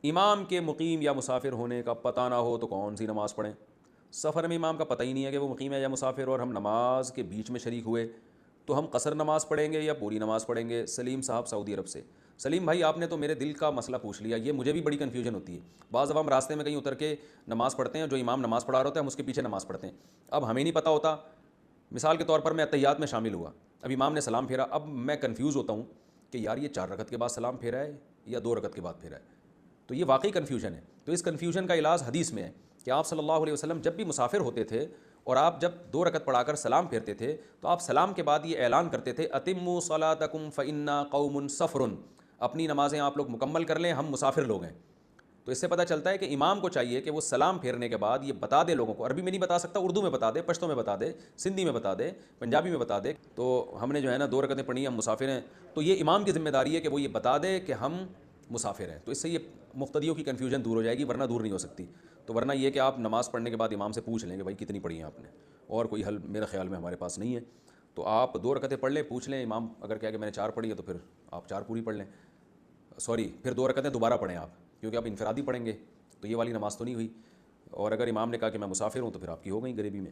امام کے مقیم یا مسافر ہونے کا پتہ نہ ہو تو کون سی نماز پڑھیں؟ سفر میں امام کا پتہ ہی نہیں ہے کہ وہ مقیم ہے یا مسافر، اور ہم نماز کے بیچ میں شریک ہوئے تو ہم قصر نماز پڑھیں گے یا پوری نماز پڑھیں گے؟ سلیم صاحب سعودی عرب سے۔ سلیم بھائی، آپ نے تو میرے دل کا مسئلہ پوچھ لیا، یہ مجھے بھی بڑی کنفیوژن ہوتی ہے۔ بعض دفعہ ہم راستے میں کہیں اتر کے نماز پڑھتے ہیں، جو امام نماز پڑھا رہا ہوتا ہے ہم اس کے پیچھے نماز پڑھتے ہیں، اب ہمیں نہیں پتہ ہوتا۔ مثال کے طور پر میں اتحیات میں شامل ہوا، اب امام نے سلام پھیرا، اب میں کنفیوز ہوتا ہوں کہ یار یہ 4 رکعت کے بعد سلام پھیرا ہے یا 2 رکعت کے بعد پھیرا ہے، تو یہ واقعی کنفیوژن ہے۔ تو اس کنفیوژن کا علاج حدیث میں ہے کہ آپ صلی اللہ علیہ وسلم جب بھی مسافر ہوتے تھے اور آپ جب 2 رکعت پڑھا کر سلام پھیرتے تھے تو آپ سلام کے بعد یہ اعلان کرتے تھے اتموا صلاتکم فإنا قوم سفر، اپنی نمازیں آپ لوگ مکمل کر لیں، ہم مسافر لوگ ہیں۔ تو اس سے پتہ چلتا ہے کہ امام کو چاہیے کہ وہ سلام پھیرنے کے بعد یہ بتا دے لوگوں کو، عربی میں نہیں بتا سکتا، اردو میں بتا دے، پشتو میں بتا دے، سندھی میں بتا دے، پنجابی میں بتا دے، تو ہم نے جو ہے نا 2 رکعتیں پڑھی، ہم مسافر ہیں، تو یہ امام کی ذمہ داری ہے کہ وہ یہ بتا دے کہ ہم مسافر ہیں۔ تو اس سے یہ مقتدیوں کی کنفیوژن دور ہو جائے گی، ورنہ دور نہیں ہو سکتی۔ تو ورنہ یہ کہ آپ نماز پڑھنے کے بعد امام سے پوچھ لیں کہ بھائی کتنی پڑھی ہیں آپ نے، اور کوئی حل میرے خیال میں ہمارے پاس نہیں ہے۔ تو آپ 2 رکعتیں پڑھ لیں، پوچھ لیں، امام اگر کہا کہ میں نے 4 پڑھی ہے تو پھر آپ 4 پوری پڑھ لیں، سوری پھر 2 رکعتیں دوبارہ پڑھیں آپ، کیونکہ آپ انفرادی پڑھیں گے تو یہ والی نماز تو نہیں ہوئی، اور اگر امام نے کہا کہ میں مسافر ہوں تو پھر آپ کی ہو گئی غریبی میں۔